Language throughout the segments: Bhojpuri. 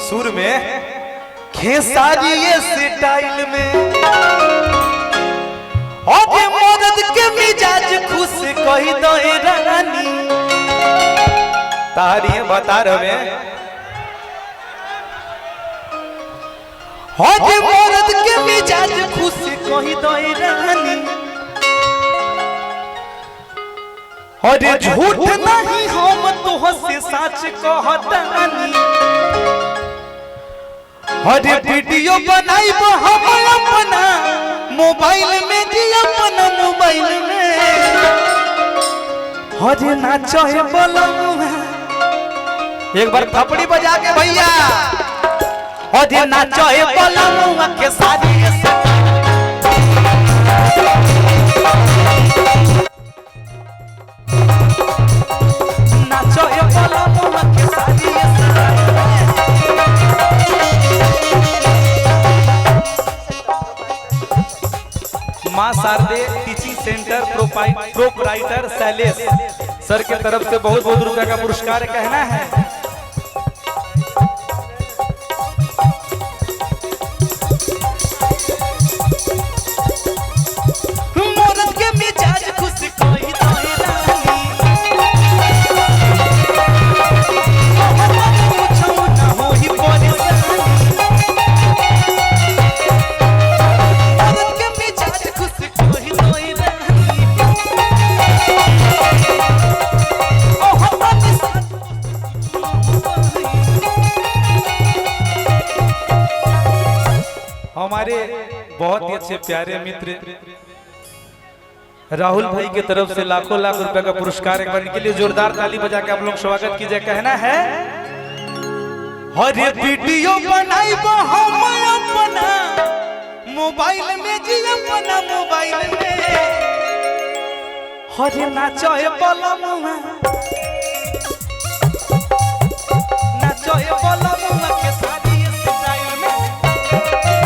सुर में खेसारी ये स्टाइल में और मदद के मिजाज खुश कही दो रानी तारी बता रहे मदद के मिजाज खुश कही दो रानी और झूठ नहीं हम तो से सच कहतानी और वीडियो बनाई हम अपना मोबाइल में जी अपना मोबाइल में और नाचो है बोलम एक बार थपड़ी बजा के भैया और नाचो है बोलम के शादी नाचो है बोलम के शादी Maa Sharde teaching centre proprietor Shailesh sir के तरफ से बहुत बहुत रुपए का पुरस्कार कहना है। मोरत के मिजाज खुश कोई हमारे बहुत ही अच्छे प्यारे मित्र राहुल भाई के तरफ से लाखों लाख रुपए का पुरस्कार एक बार के लिए जोरदार ताली बजा के आप लोग स्वागत कीजिए। कहना है हर वीडियो बनाई हम अपना मोबाइल में जी अपना मोबाइल में हर नाचो है बलमुआ नाचो है बलमुआ के शादी स्टाइल में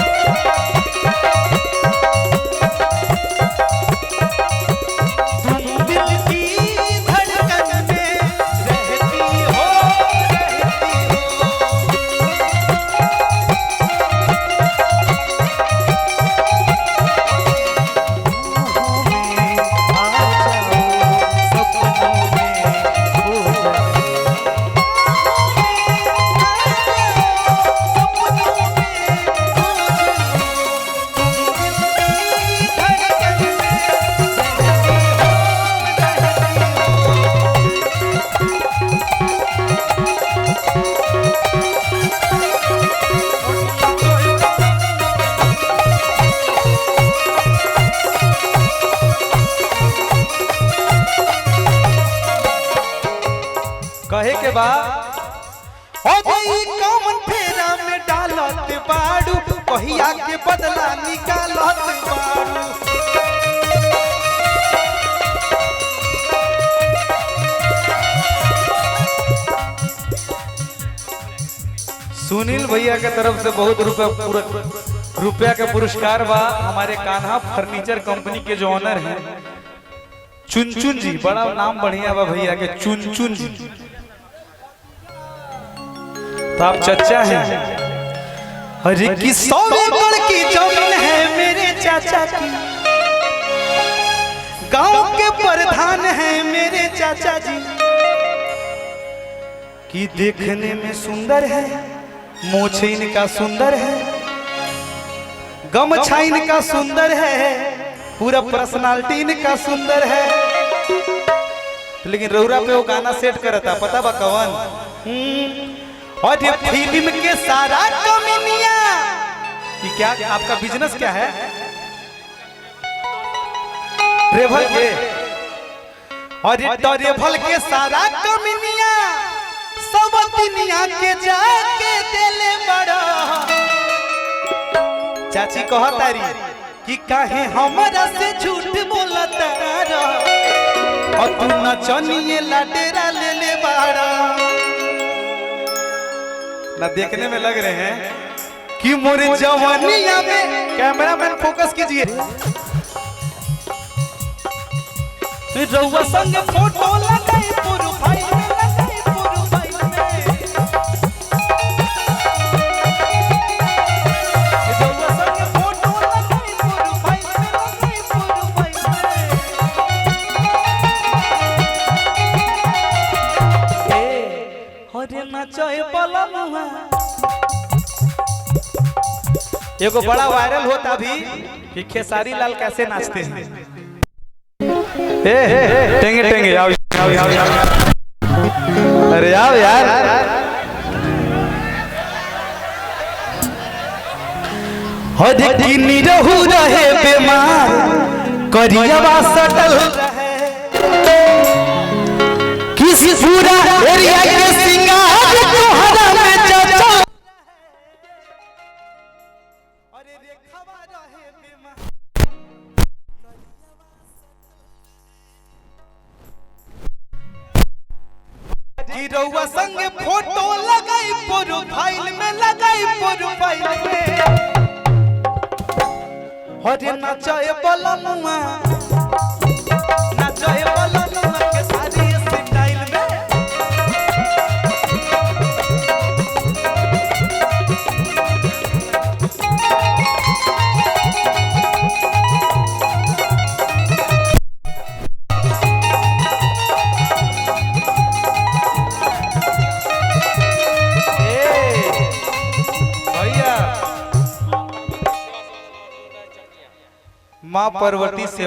कहे के बाद कौन फेरा में डालत बाड़ू कहिया के बदला निकालत बाड़ू सुनील भैया के तरफ से बहुत रुपया का पुरस्कार बा। हमारे कान्हा फर्नीचर कंपनी के जो ऑनर हैं चुनचुन जी, बड़ा नाम बढ़िया बा भैया के चुनचुन जी, तो आप चचा हैं। अरे की 100 एकड़ की जमीन है मेरे चाचा की, गांव के प्रधान है मेरे चाचा जी, कि देखने में सुंदर है, मोछ इनका सुंदर है, गमछा इनका सुंदर है, पूरा पर्सनालिटी इनका सुंदर है। लेकिन रौरा पे वो गाना सेट करता पता बा कवन और ये फिल्म के सारा कमीनिया ये क्या आपका बिजनेस क्या है ट्रेवल के और ये ट्रेवल के सारा कमीनिया सब दुनिया के जाके दिले बड़ा चाची कहतारी कि काहे हमरा से झूठ बोलता और तू नचनिए लाडेरा ले ले बाड़ा ना देखने में लग रहे हैं कि मोरे जवानिया में। कैमरामैन फोकस कीजिए। रउआ संग फोटो लगाई प्रोफाइल में लगाई प्रोफाइल में अरे नचए बलमुआ। एगो बड़ा वायरल होता भी कि खेसारी लाल कैसे नाचते हैं। टेंगे टेंगे आओ आओ आओ आओ। अरे आओ यार हद की निरहु रहे बीमार करियवा सटल रहे किसी पूरा एरिया के सिंगार तोहरा में चचा अरे रेखावा रहे बीमार गिरौआ संग फोटो लगाई प्रोफाइल में लगाई प्रोफाइल में हरे नचए बलमुआ नचए बलमुआ के सारी स्टाइल में भैया माँ पार्वती से